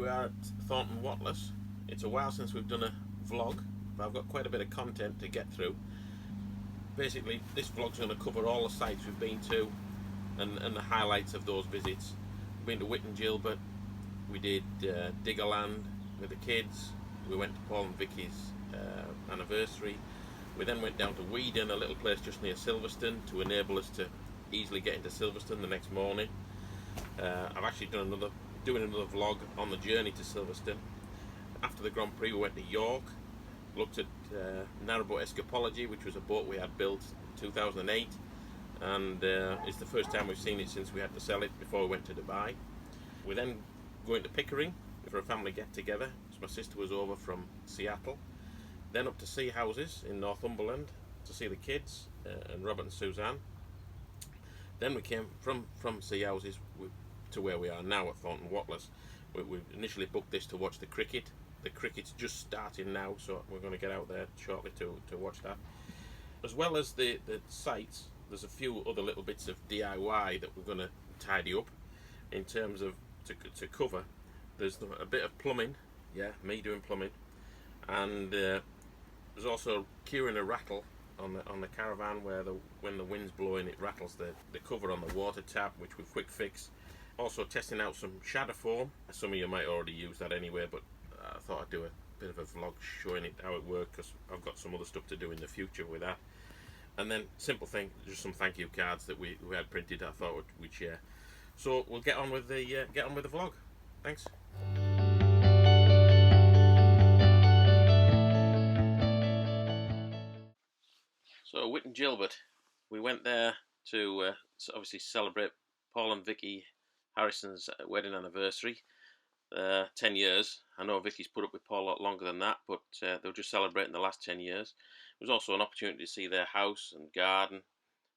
are at Thornton Watlass. It's a while since we've done a vlog, but I've got quite a bit of content to get through. Basically, this vlog's going to cover all the sites we've been to and the highlights of those visits. We've been to Witton Gilbert, we did Diggerland with the kids, we went to Paul and Vicky's anniversary. We then went down to Whedon, a little place just near Silverstone, to enable us to easily get into Silverstone the next morning. I've actually doing another vlog on the journey to Silverstone. After the Grand Prix we went to York, looked at Narrowboat Escapology, which was a boat we had built in 2008, and it's the first time we've seen it since we had to sell it before we went to Dubai. We then going to Pickering for a family get together, so my sister was over from Seattle. Then up to Seahouses in Northumberland to see the kids and Robert and Suzanne. Then we came from Seahouses to where we are now at Thornton Watlass. We initially booked this to watch the cricket. The cricket's just starting now, so we're going to get out there shortly to watch that. As well as the sites, there's a few other little bits of DIY that we're going to tidy up in terms of to cover. There's a bit of plumbing, yeah, me doing plumbing, and there's also curing a rattle on the caravan where when the wind's blowing it rattles the cover on the water tap, which we quick fix. Also testing out some Shadowform. Some of you might already use that anyway, but I thought I'd do a bit of a vlog showing it how it works, because I've got some other stuff to do in the future with that. And then simple thing, just some thank you cards that we had printed. I thought we'd share. So we'll get on with the vlog. Thanks. So Witton Gilbert, we went there to obviously celebrate Paul and Vicky Harrison's wedding anniversary. 10 years. I know Vicky's put up with Paul a lot longer than that, but they were just celebrating the last 10 years. It was also an opportunity to see their house and garden,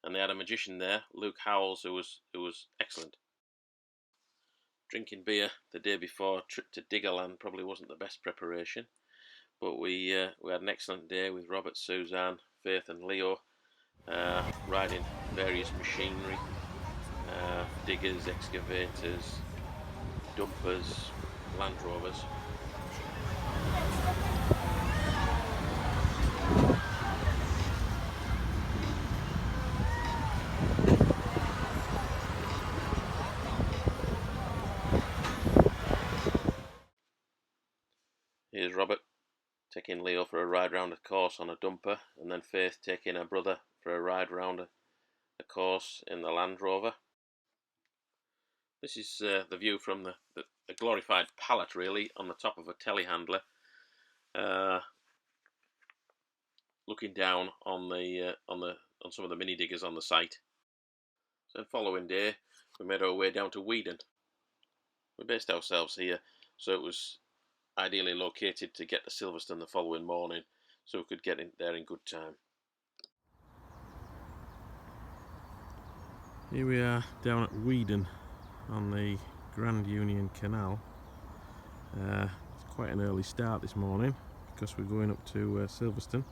and they had a magician there, Luke Howells, who was excellent. Drinking beer the day before a trip to Diggerland probably wasn't the best preparation, but we had an excellent day with Robert, Suzanne, Faith and Leo, riding various machinery, diggers, excavators, dumpers, Land Rovers. Here's Robert taking Leo for a ride round a course on a dumper, and then Faith taking her brother for a ride round a course in the Land Rover. This is the view from the glorified pallet, really, on the top of a telehandler, looking down on some of the mini diggers on the site. So the following day, we made our way down to Whedon. We based ourselves here, so it was ideally located to get to Silverstone the following morning, so we could get in there in good time. Here we are down at Whedon on the Grand Union Canal. It's quite an early start this morning because we're going up to Silverstone.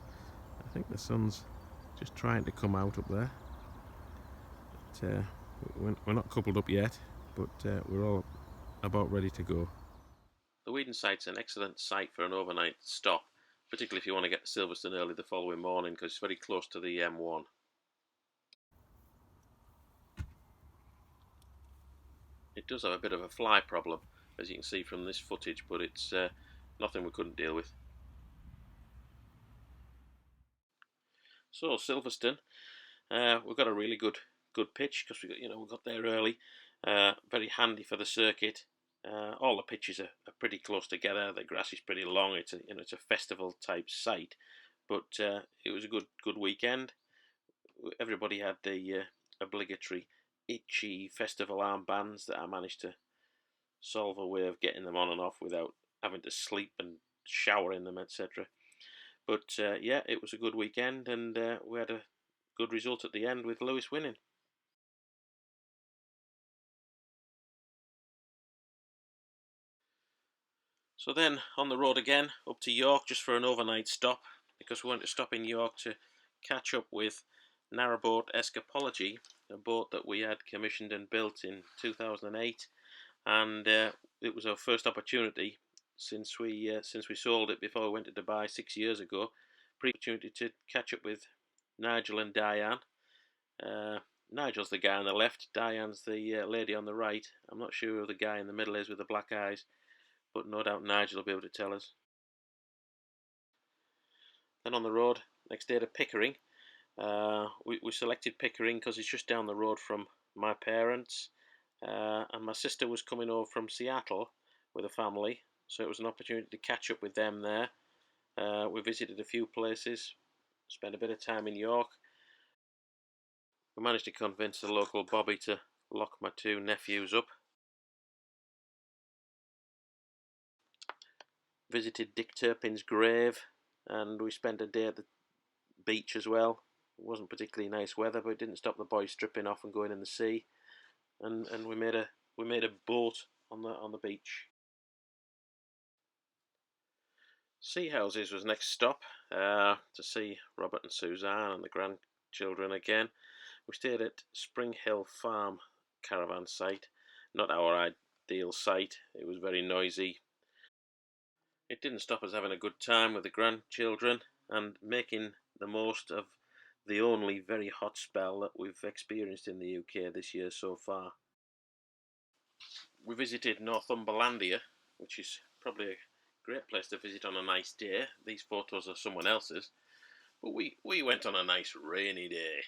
I think the sun's just trying to come out up there. But, we're not coupled up yet, but we're all about ready to go. The Whedon site's an excellent site for an overnight stop, particularly if you want to get to Silverstone early the following morning, because it's very close to the M1. It does have a bit of a fly problem, as you can see from this footage, but it's nothing we couldn't deal with. So Silverstone, we've got a really good pitch because we got there early. Very handy for the circuit. All the pitches are pretty close together. The grass is pretty long. It's a festival type site, but it was a good weekend. Everybody had the obligatory itchy festival armbands that I managed to solve a way of getting them on and off without having to sleep and shower in them, etc. But yeah, it was a good weekend, and we had a good result at the end with Lewis winning. So then on the road again up to York just for an overnight stop, because we wanted to stop in York to catch up with Narrowboat Escapology, a boat that we had commissioned and built in 2008 and it was our first opportunity since we sold it before we went to Dubai 6 years ago. Opportunity to catch up with Nigel and Diane. Nigel's the guy on the left, Diane's the lady on the right. I'm not sure who the guy in the middle is with the black eyes, but no doubt Nigel will be able to tell us. Then on the road, next day to Pickering. We selected Pickering because it's just down the road from my parents, and my sister was coming over from Seattle with a family, so it was an opportunity to catch up with them there. We visited a few places, spent a bit of time in York. We managed to convince the local Bobby to lock my two nephews up. Visited Dick Turpin's grave, and we spent a day at the beach as well. It wasn't particularly nice weather, but it didn't stop the boys stripping off and going in the sea. And we made a boat on the beach. Seahouses was next stop, to see Robert and Suzanne and the grandchildren again. We stayed at Spring Hill Farm caravan site. Not our ideal site. It was very noisy. It didn't stop us having a good time with the grandchildren and making the most of the only very hot spell that we've experienced in the UK this year so far. We visited Northumberland, which is probably a great place to visit on a nice day. These photos are someone else's, but we went on a nice rainy day.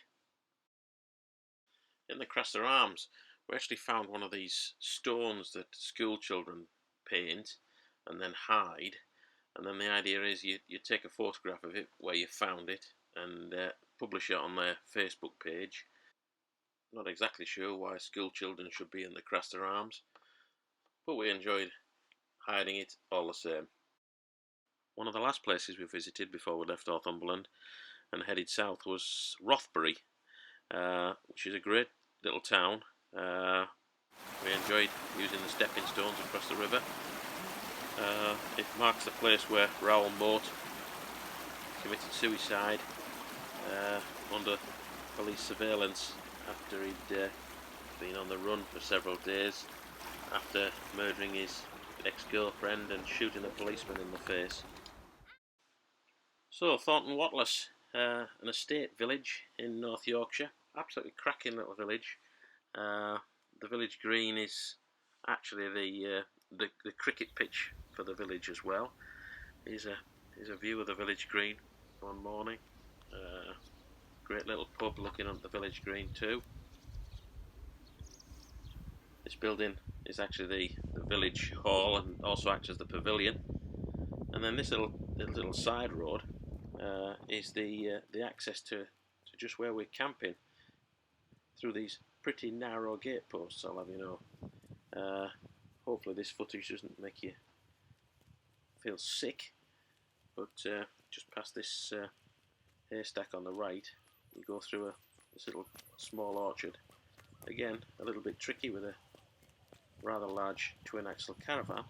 In the Craster Arms, we actually found one of these stones that school children paint and then hide, and then the idea is you take a photograph of it where you found it and publish it on their Facebook page. Not exactly sure why school children should be in the Craster Arms, but we enjoyed hiding it all the same. One of the last places we visited before we left Northumberland and headed south was Rothbury, which is a great little town. We enjoyed using the stepping stones across the river. It marks the place where Raoul Moat committed suicide under police surveillance after he'd been on the run for several days after murdering his ex-girlfriend and shooting a policeman in the face. So, Thornton Watlass, an estate village in North Yorkshire. Absolutely cracking little village. The village green is actually the cricket pitch for the village as well. Here's a view of the village green one morning. Great little pub looking on the village green too. This building is actually the village hall and also acts as the pavilion. And then this little side road is the access to just where we're camping through these pretty narrow gate posts, I'll have you know. Hopefully this footage doesn't make you feel sick, but just past this haystack on the right, you go through this little small orchard. Again, a little bit tricky with a rather large twin axle caravan,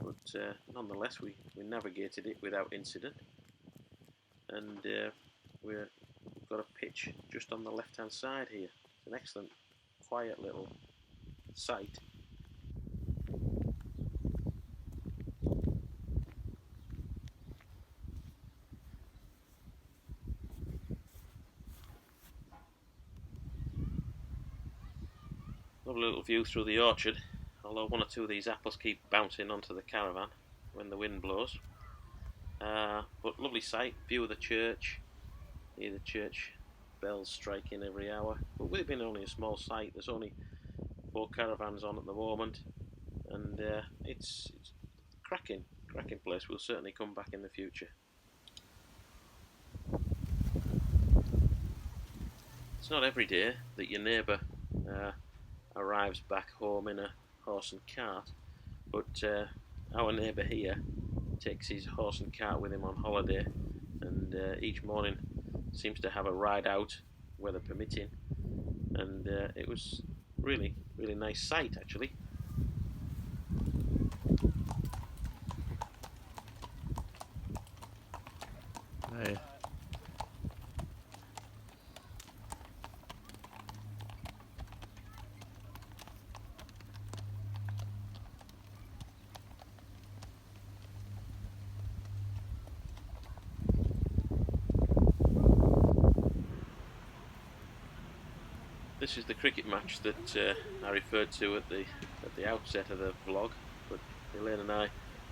but nonetheless we navigated it without incident, and we've got a pitch just on the left hand side here. It's an excellent quiet little site. Lovely little view through the orchard, although one or two of these apples keep bouncing onto the caravan when the wind blows. But lovely sight, view of the church, hear the church bells striking every hour. But with it being only a small site, there's only 4 caravans on at the moment, and it's cracking place. We'll certainly come back in the future. It's not every day that your neighbour arrives back home in a horse and cart, but our neighbour here takes his horse and cart with him on holiday, and each morning seems to have a ride out, weather permitting, and it was really nice sight actually. Hey. This is the cricket match that I referred to at the outset of the vlog, but Elaine and I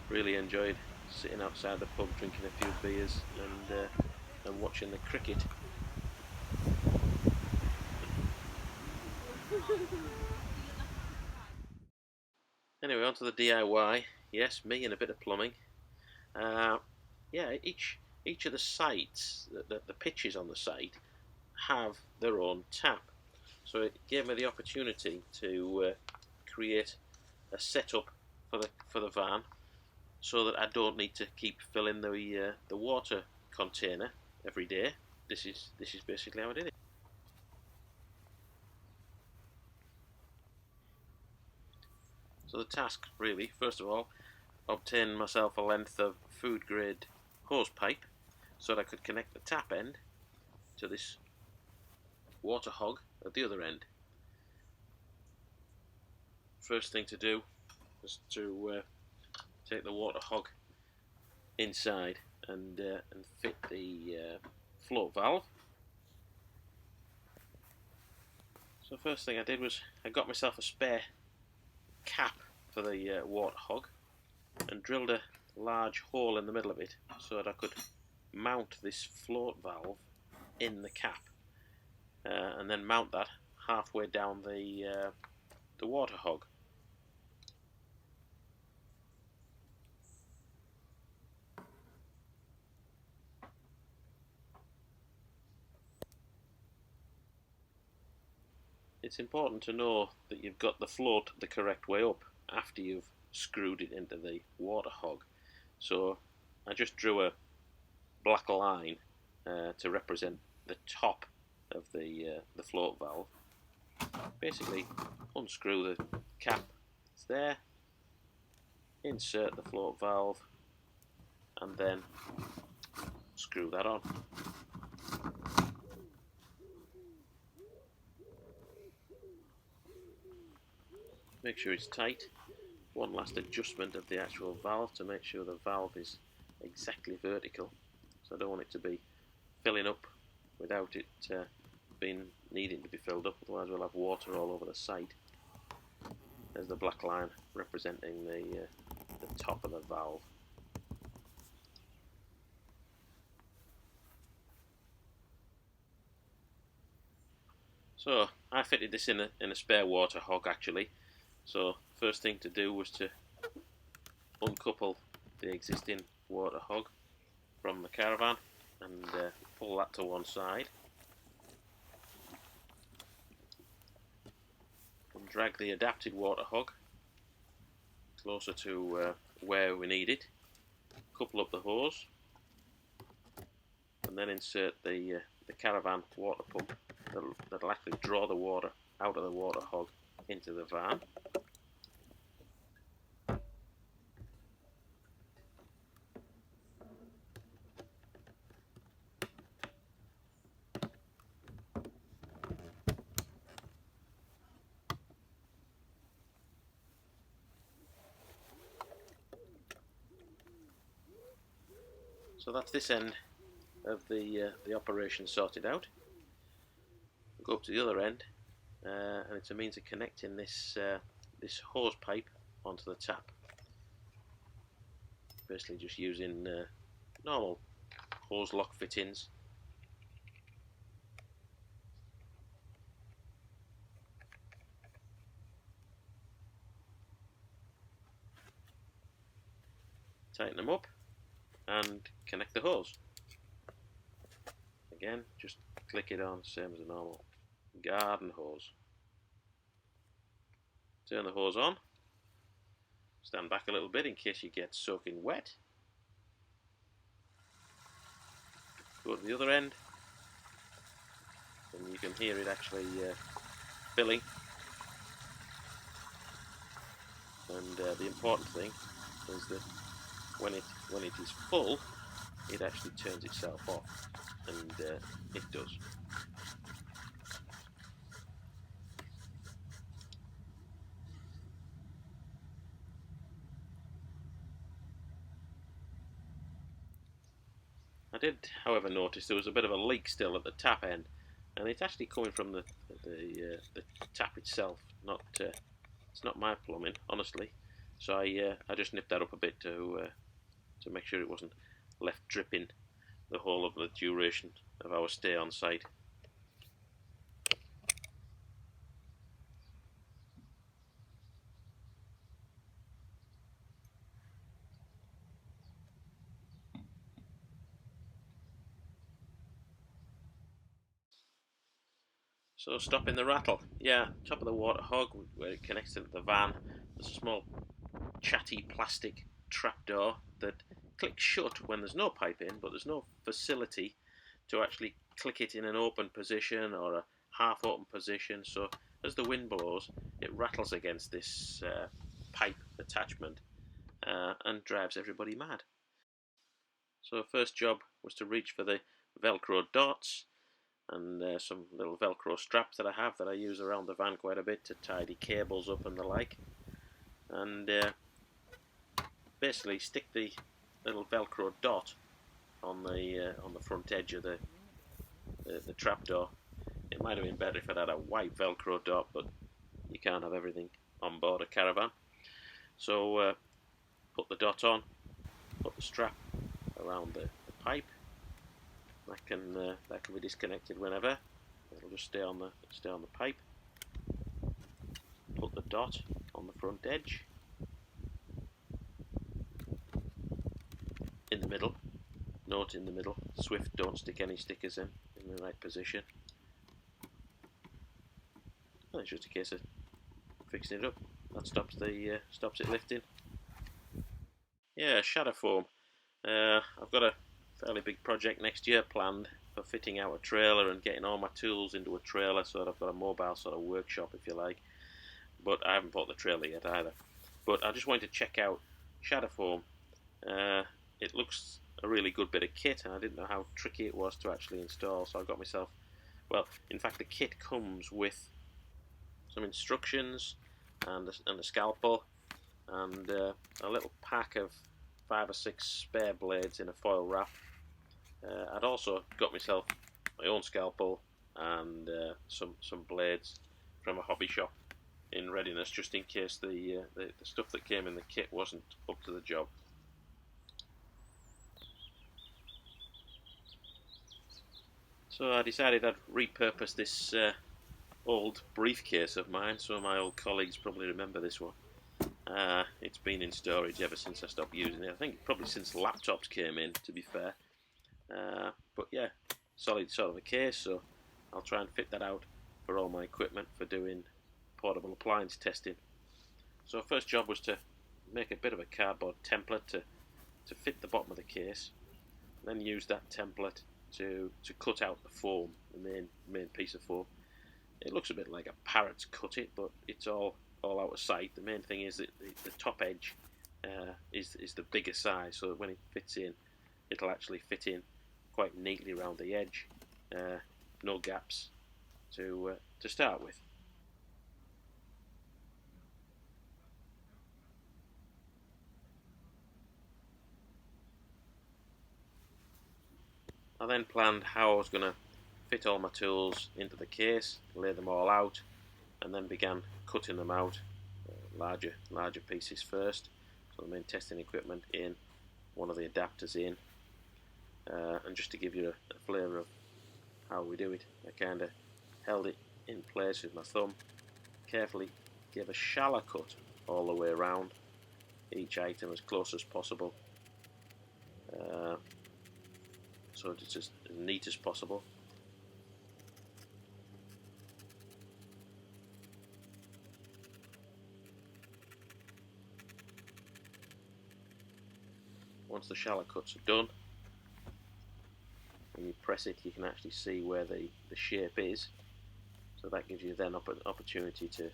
really enjoyed sitting outside the pub drinking a few beers and watching the cricket. Anyway, on to the DIY. Yes, me and a bit of plumbing. Yeah, each of the sites, the pitches on the site, have their own tap. So it gave me the opportunity to create a setup for the van, so that I don't need to keep filling the water container every day. This is basically how I did it. So the task really, first of all, obtain myself a length of food grade hose pipe so that I could connect the tap end to this water hog at the other end. First thing to do was to take the water hog inside and fit the float valve. So first thing I did was I got myself a spare cap for the water hog and drilled a large hole in the middle of it so that I could mount this float valve in the cap, and then mount that halfway down the water hog. It's important to know that you've got the float the correct way up after you've screwed it into the water hog. So I just drew a black line to represent the top of the float valve. Basically, unscrew the cap, it's there, insert the float valve, and then screw that on. Make sure it's tight. One last adjustment of the actual valve to make sure the valve is exactly vertical. So I don't want it to be filling up without it needing to be filled up, otherwise we'll have water all over the site. There's the black line representing the top of the valve. So I fitted this in a spare water hog actually. So first thing to do was to uncouple the existing water hog from the Caravan and pull that to one side. And drag the adapted water hog closer to where we need it. Couple up the hose and then insert the Caravan water pump that'll actually draw the water out of the water hog into the van. So that's this end of the operation sorted out. We'll go up to the other end, and it's a means of connecting this hose pipe onto the tap. Basically, just using normal hose lock fittings. Tighten them up and connect the hose. Again, just click it on, same as a normal garden hose. Turn the hose on, stand back a little bit in case you get soaking wet. Go to the other end, and you can hear it actually filling. And the important thing is that when it is full, it actually turns itself off, and it does. I did, however, notice there was a bit of a leak still at the tap end, and it's actually coming from the tap itself. It's not my plumbing, honestly. So I just nipped that up a bit to make sure it wasn't left dripping the whole of the duration of our stay on site. So stopping the rattle, yeah, top of the water hog where it connects to the van. There's a small chatty plastic trapdoor that clicks shut when there's no pipe in, but there's no facility to actually click it in an open position or a half open position. So as the wind blows, it rattles against this pipe attachment and drives everybody mad. So first job was to reach for the Velcro dots and some little Velcro straps that I have that I use around the van quite a bit to tidy cables up and the like, and basically stick the little Velcro dot on the front edge of the trapdoor. It might have been better if it had a white Velcro dot, but you can't have everything on board a caravan. So put the dot on, put the strap around the pipe. That can be disconnected whenever. It'll just stay on the pipe. Put the dot on the front edge. In the middle. Note in the middle. Swift, don't stick any stickers in the right position. And it's just a case of fixing it up. That stops it lifting. Yeah, Shadowform. I've got a fairly big project next year planned for fitting out a trailer and getting all my tools into a trailer, so that I've got a mobile sort of workshop, if you like. But I haven't bought the trailer yet either. But I just wanted to check out Shadowform. It looks a really good bit of kit, and I didn't know how tricky it was to actually install, so I got myself, well, in fact the kit comes with some instructions and a scalpel and a little pack of 5 or 6 spare blades in a foil wrap. I'd also got myself my own scalpel and some blades from a hobby shop in readiness, just in case the stuff that came in the kit wasn't up to the job. So I decided I'd repurpose this old briefcase of mine. Some of my old colleagues probably remember this one. It's been in storage ever since I stopped using it. I think probably since laptops came in, to be fair. But yeah, solid sort of a case, so I'll try and fit that out for all my equipment for doing portable appliance testing. So first job was to make a bit of a cardboard template to fit the bottom of the case, then use that template to cut out the foam, the main piece of foam. It looks a bit like a parrot's cut it, but it's all out of sight. The main thing is that the top edge is the bigger size, so that when it fits in, it'll actually fit in quite neatly around the edge. No gaps to start with. I then planned how I was going to fit all my tools into the case, lay them all out, and then began cutting them out, larger pieces first. So the main testing equipment in, one of the adapters in, and just to give you a flavour of how we do it, I kind of held it in place with my thumb, carefully gave a shallow cut all the way around each item as close as possible, so it's as neat as possible. Once the shallow cuts are done, when you press it, you can actually see where the shape is, so that gives you then an opportunity to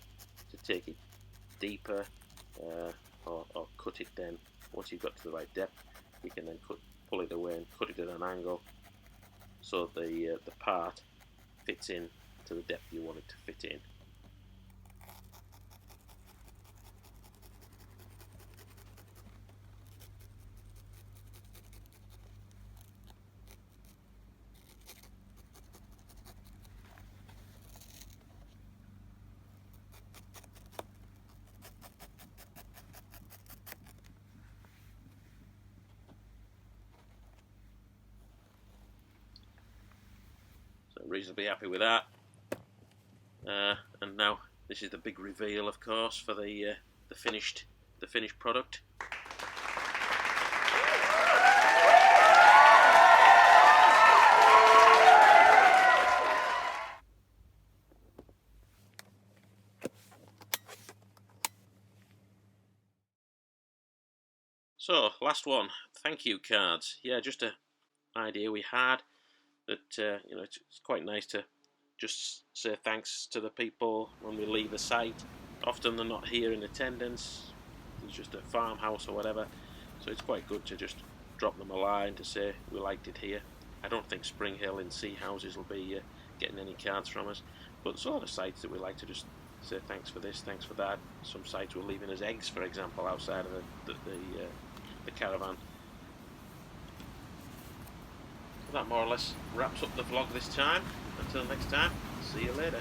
take it deeper, or cut it then. Once you've got to the right depth, you can then pull it away and cut it at an angle, so the part fits in to the depth you want it to fit in. reasonably happy with that. And now this is the big reveal, of course, for the finished product. So, last one, thank you cards. Yeah, just an idea we had that, you know, it's quite nice to just say thanks to the people when we leave a site. Often they're not here in attendance, it's just a farmhouse or whatever, so it's quite good to just drop them a line to say we liked it here. I don't think Spring Hill in Seahouses will be getting any cards from us, but sort of sites that we like to just say thanks for this, thanks for that. Some sites were leaving us eggs, for example, outside of the caravan. So that more or less wraps up the vlog this time. Until next time, see you later.